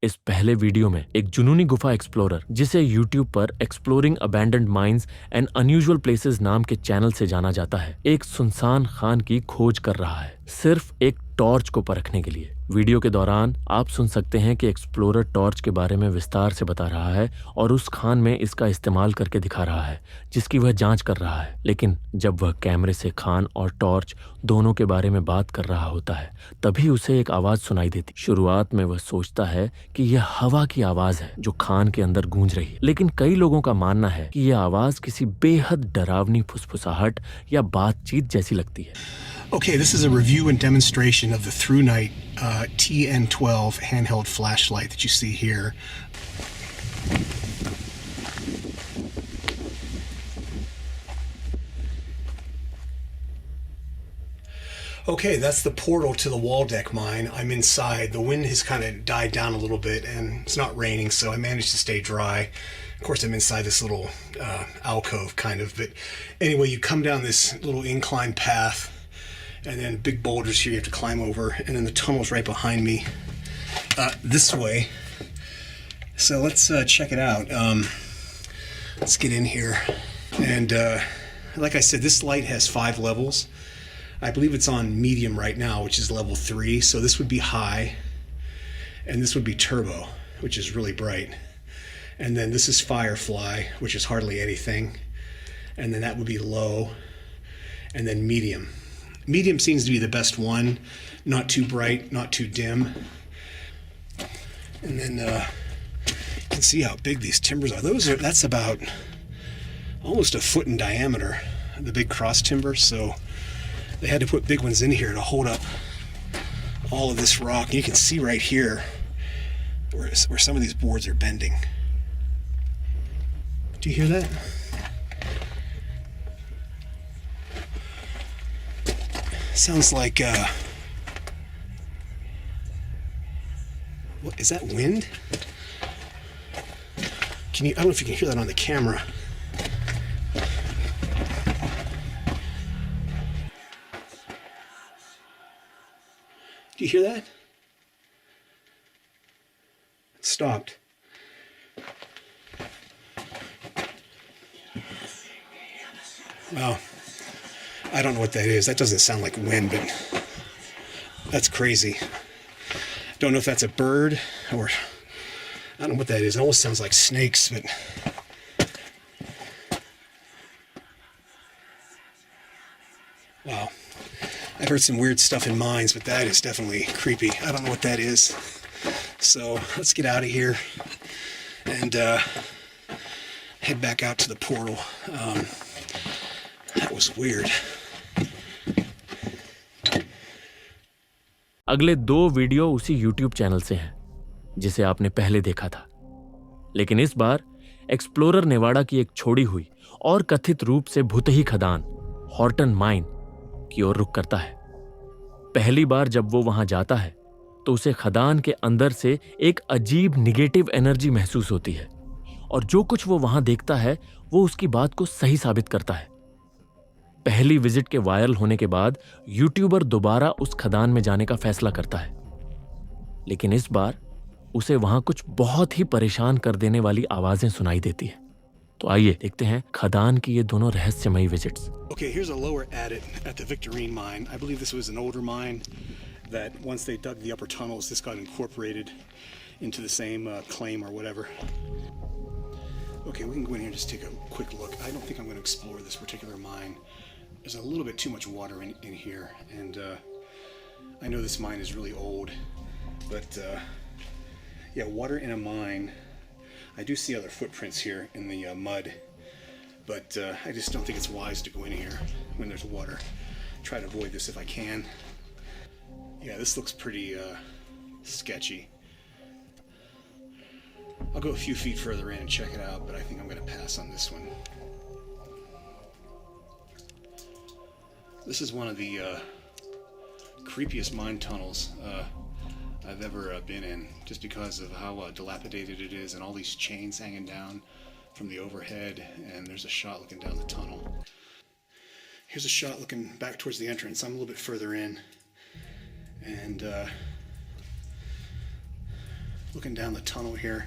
इस पहले वीडियो में एक जुनूनी गुफा एक्सप्लोरर, जिसे यूट्यूब पर exploring abandoned mines and unusual places नाम के चैनल से जाना जाता है, एक सुनसान खान की खोज कर रहा है, सिर्फ एक टॉर्च को परखने के लिए। वीडियो के दौरान आप सुन सकते हैं कि एक्सप्लोरर टॉर्च के बारे में विस्तार से बता रहा है और उस खान में इसका इस्तेमाल करके दिखा रहा है जिसकी वह जांच कर रहा है। लेकिन जब वह कैमरे से खान और टॉर्च दोनों के बारे में बात कर रहा होता है, तभी उसे एक आवाज सुनाई देती। शुरुआत में वह सोचता है कि यह हवा की आवाज है जो खान के अंदर गूंज रही है, लेकिन कई लोगों का मानना है कि यह आवाज किसी बेहद डरावनी फुसफुसाहट या बातचीत जैसी लगती है। Okay, this is a review and demonstration of the ThruNite TN12 handheld flashlight that you see here. Okay, that's the portal to the wall deck mine. I'm inside. The wind has kind of died down a little bit and it's not raining, so I managed to stay dry. Of course, I'm inside this little alcove kind of, but anyway, you come down this little incline path and then big boulders here you have to climb over, and then the tunnel's right behind me this way. So let's check it out. Let's get in here. And like I said, this light has 5 levels. I believe it's on medium right now, which is level 3. So this would be high, and this would be turbo, which is really bright. And then this is firefly, which is hardly anything. And then that would be low, and then medium. Medium seems to be the best one, not too bright, not too dim. And then you can see how big these timbers are. That's about almost a foot in diameter, the big cross timber. So they had to put big ones in here to hold up all of this rock. And you can see right here where some of these boards are bending. Do you hear that? Sounds like, what is that, wind? I don't know if you can hear that on the camera. Do you hear that? It stopped. Wow. I don't know what that is. That doesn't sound like wind, but that's crazy. Don't know if that's a bird or I don't know what that is. It almost sounds like snakes, but wow. I've heard some weird stuff in mines, but that is definitely creepy. I don't know what that is. So let's get out of here and head back out to the portal. That was weird. अगले 2 video उसी YouTube channel से हैं जिसे आपने पहले देखा था, लेकिन इस बार एक्सप्लोरर नेवाडा की एक छोड़ी हुई और कथित रूप से भूतही खदान हॉर्टन माइन की ओर रुख करता है। पहली बार जब वो वहां जाता है तो उसे खदान के अंदर से एक अजीब निगेटिव एनर्जी महसूस होती है और जो कुछ वो वहां देखता है वो उसकी बात को सही साबित करता है। पहली विजिट के वायरल होने के बाद यूट्यूबर दोबारा उस खदान में जाने का फैसला करता है, लेकिन इस बार उसे वहां कुछ बहुत ही परेशान कर देने वाली आवाजें सुनाई देती हैं। तो आइए देखते हैं खदान की ये दोनों रहस्यमयी visits. Okay, here's a lower adit at the Victorine mine. I believe this was an older mine that once they dug the upper tunnels, this got incorporated into the same claim or whatever. Okay, we can go in here and just take a quick look. I don't think I'm going to explore this particular mine. There's a little bit too much water in here, and I know this mine is really old, but yeah, water in a mine. I do see other footprints here in the mud, but I just don't think it's wise to go in here when there's water. Try to avoid this if I can. Yeah, this looks pretty sketchy. I'll go a few feet further in and check it out, but I think I'm going to pass on this one. This is one of the creepiest mine tunnels I've ever been in, just because of how dilapidated it is and all these chains hanging down from the overhead, and there's a shot looking down the tunnel. Here's a shot looking back towards the entrance. I'm a little bit further in, and looking down the tunnel here.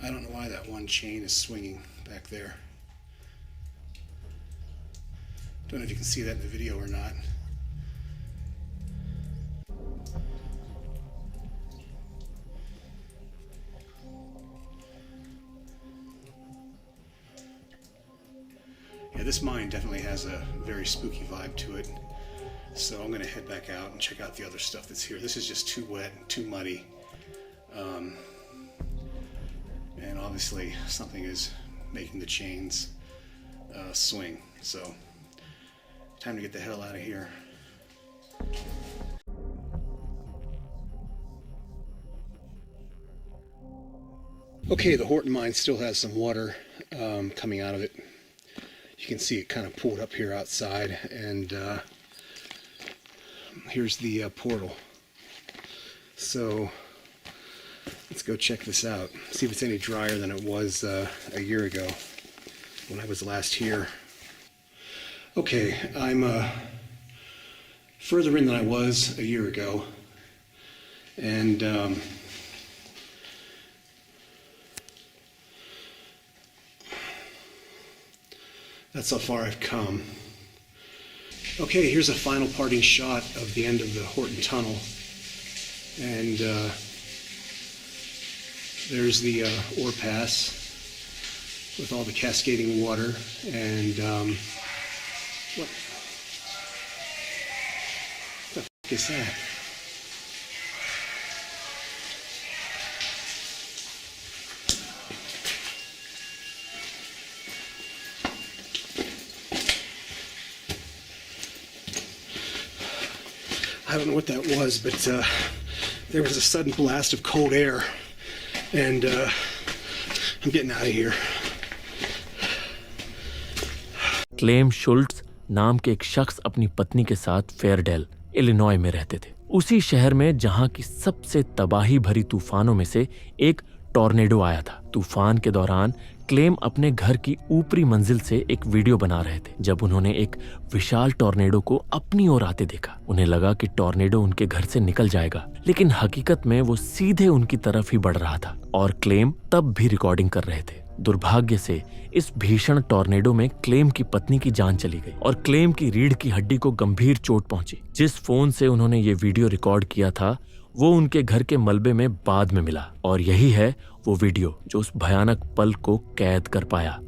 I don't know why that one chain is swinging back there. Don't know if you can see that in the video or not. Yeah, this mine definitely has a very spooky vibe to it. So I'm going to head back out and check out the other stuff that's here. This is just too wet and too muddy. And obviously something is making the chains swing. So time to get the hell out of here. Okay, the Horton mine still has some water coming out of it. You can see it kind of pulled up here outside, and here's the portal. So let's go check this out, see if it's any drier than it was a year ago when I was last here. Okay, I'm further in than I was a year ago, and that's how far I've come. Okay, here's a final parting shot of the end of the Horton Tunnel, and there's the ore pass with all the cascading water, and what the f*** is that? I don't know what that was, but there was a sudden blast of cold air, and I'm getting out of here. Clem Schultz नाम के एक शख्स अपनी पत्नी के साथ Fairdale, Illinois में रहते थे। उसी शहर में जहां की सबसे तबाही भरी तूफानों में से एक टॉर्नेडो आया था। तूफान के दौरान क्लेम अपने घर की ऊपरी मंजिल से एक वीडियो बना रहे थे जब उन्होंने एक विशाल टॉर्नेडो को अपनी ओर आते देखा। उन्हें लगा कि टॉर्नेडो उनके घर से निकल जाएगा, लेकिन हकीकत में वो सीधे उनकी तरफ ही बढ़ रहा था और क्लेम तब भी रिकॉर्डिंग कर रहे थे। दुर्भाग्य से इस भीषण टॉर्नेडो में क्लेम की पत्नी की जान चली गई और क्लेम की रीढ़ की हड्डी को गंभीर चोट पहुंची। जिस फोन से उन्होंने ये वीडियो रिकॉर्ड किया था वो उनके घर के मलबे में बाद में मिला, और यही है वो वीडियो जो उस भयानक पल को कैद कर पाया।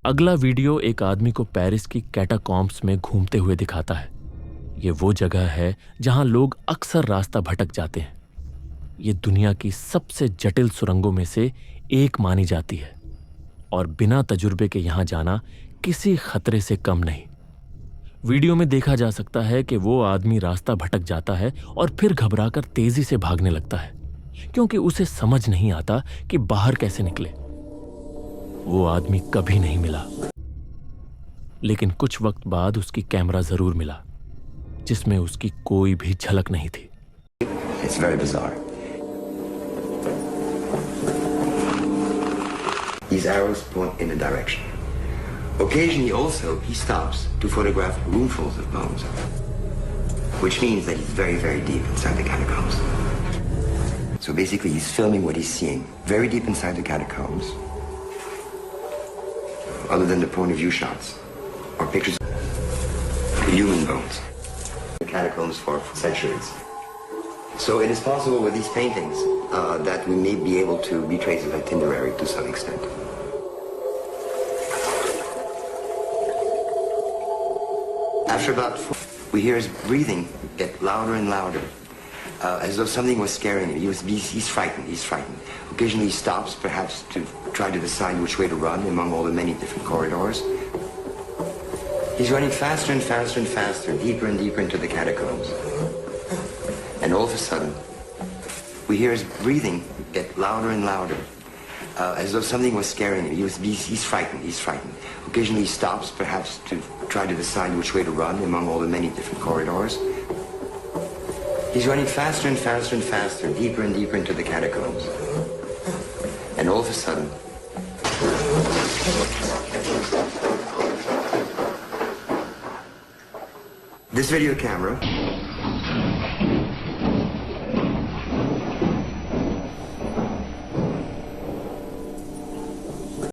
अगला वीडियो एक आदमी को पेरिस की कैटाकॉम्ब्स में घूमते हुए दिखाता है। ये वो जगह है जहां लोग अक्सर रास्ता भटक जाते हैं। ये दुनिया की सबसे जटिल सुरंगों में से एक मानी जाती है और बिना तजुर्बे के यहां जाना किसी खतरे से कम नहीं। वीडियो में देखा जा सकता है कि वो आदमी रास्ता भटक जाता है और फिर घबराकर तेजी से भागने लगता है क्योंकि उसे समझ नहीं आता कि बाहर कैसे निकले। वो आदमी कभी नहीं मिला, लेकिन कुछ वक्त बाद उसकी कैमरा जरूर मिला जिसमें उसकी कोई भी झलक नहीं थी। It's very bizarre. These arrows point in a direction. Occasionally also he stops to photograph roomfuls of bones, which means that he's very, very deep inside the catacombs. So basically he's filming what he's seeing very deep inside the catacombs, other than the point of view shots or pictures. human bones. The catacombs for centuries. So it is possible with these paintings that we may be able to retrace his itinerary to some extent. After about 4, we hear his breathing get louder and louder, as though something was scaring him. He's frightened. Occasionally he stops, perhaps to try to decide which way to run among all the many different corridors. He's running faster and faster and faster, deeper and deeper into the catacombs. And all of a sudden, we hear his breathing get louder and louder, as though something was scaring him. He's frightened. Occasionally he stops, perhaps to try to decide which way to run among all the many different corridors. He's running faster and faster and faster, deeper and deeper into the catacombs. And all of a sudden, this video camera